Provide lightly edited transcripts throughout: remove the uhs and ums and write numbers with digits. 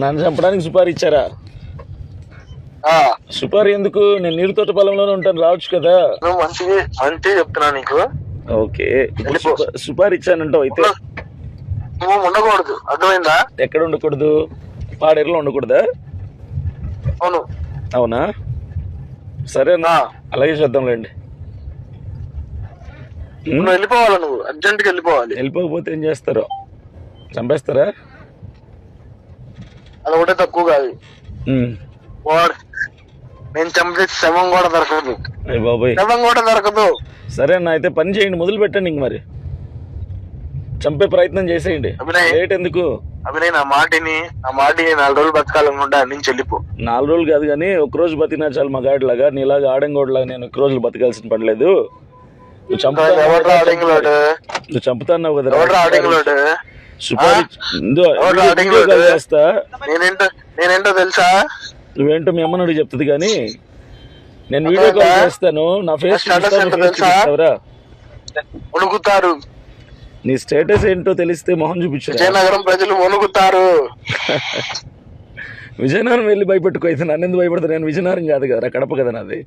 నన్ను చంపడానికి సుపారీ ఇచ్చారా? సుపారీ ఎందుకు? నేను నీరుతోట పొలంలోనే ఉంటాను, రావచ్చు కదా. నువ్వు మంచి చెప్తున్నా నీకు. ఓకే, సుపారీ ఇచ్చానంటావు అయితే. నువ్వు ఉండకూడదు, అర్థమైందా? ఎక్కడ ఉండకూడదు? పాడేరులో ఉండకూడదా? అవును. అవునా, సరేనా, అలాగే చేద్దాంలేండి. నువ్వు వెళ్ళిపోవాలి, నువ్వు అర్జెంట్ గా వెళ్ళిపోవాలి. వెళ్ళిపోకపోతే ఏం చేస్తారో? చంపేస్తారా? అది ఒకటే తక్కువ కాదు, నేను చంపే శవం కూడా దొరకదు. అయ్య బాబోయ్, శవం కూడా దొరకదు. సరే అన్న, అయితే పని చేయండి, మొదలు పెట్టండి. ఇంక మరి చంపే ప్రయత్నం చేసేయండి. లేట్ ఎందుకు? అభినయ్, నా మాటిని 4 రోజులు బతకాలనుకుంటా, నుంచి వెళ్ళిపో. 4 రోజులు కాదు కానీ ఒక్క రోజు బతికినా చాలు మగాడిలాగా. నీలాగా ఆడంగోడ్లాగా నేను ఒక్క రోజులు బతకాల్సిన పని లేదు. నువ్వు చంపుతాన్నావు కదా, చేస్తా. నేనేంటో తెలుసా? నువ్వేంటో మీ అమ్మని అడిగి చెప్తుంది కానీ నేను వీడియో కాల్ చేస్తాను. నా ఫేస్ చూపిస్తావరా? వణుకుతారు. నీ స్టేటస్ ఏంటో తెలిస్తే మొహం చూపించు. విజయనగరం ప్రజలు వణుకుతారు. విజయనగరం వెళ్ళి భయపెట్టుకో. అయితే నన్ను ఎందుకు భయపడతా? నేను విజయనగరం కాదు కదరా, కడప కదా నాది.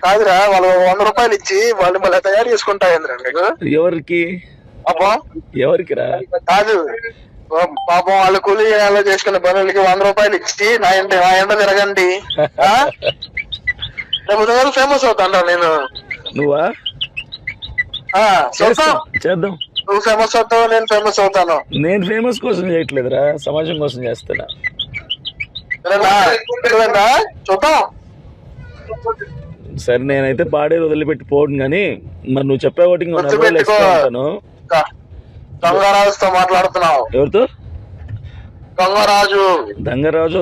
కాదురా, వాళ్ళు 100 రూపాయలు ఇచ్చి వాళ్ళు మళ్ళీ తయారు చేసుకుంటా. ఎవరికి? ఎవరికి రా? కాదు, పాపం వాళ్ళు కూలీ చేసుకునే పనులకి 100 రూపాయలు ఇచ్చి నా ఎండ తిరగండి, ఫేమస్ అవుతాను నేను. నువ్వా? చేద్దాం. నువ్వు ఫేమస్ అవుతావు, నేను ఫేమస్ అవుతాను. నేను ఫేమస్ కోసం చేయట్లేదురా, సమాజం కోసం చేస్తున్నా. చూద్దాం. సరే, నేనైతే పాడేరు వదిలిపెట్టి పోను కానీ మరి నువ్వు చెప్పే ఒకటి ఉంటాను. దొంగరాజుతో మాట్లాడుతున్నావు. ఎవరితో? దొంగరాజు.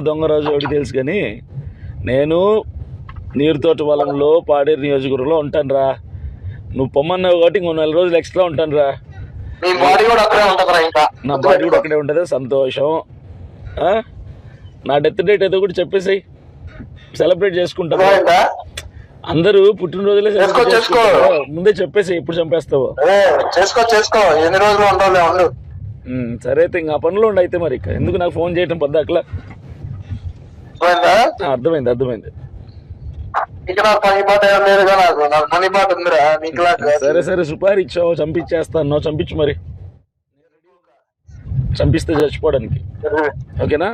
దొంగరాజు ఎవరికి తెలుసు కానీ నేను నీరుతోట పొలంలో పాడేరు నియోజకవర్గంలో ఉంటాను రా. నువ్వు పొమ్మన్నావు కాబట్టి ఇంకో 4 రోజులు ఎక్స్ట్రా ఉంటాను రా. నా బాడీ కూడా అక్కడే ఉంటది. సంతోషం. నా డెత్ డేట్ ఏదో కూడా చెప్పేసి సెలబ్రేట్ చేసుకుంటాను. అందరూ పుట్టినరోజులే ముందే చెప్పేసి ఎప్పుడు చంపేస్తావో. చేసుకో, ఎన్ని రోజులు ఉండవు. సరే అయితే ఇంకా పనులు ఉండి. అయితే మరి ఎందుకు నాకు ఫోన్ చేయటం పొద్దాకలా? అర్థమైంది. సరే, సుపారీ ఇచ్చావు, చంపించేస్తాను. చంపించు మరి, చంపిస్తే చచ్చిపోవడానికి. ఓకేనా?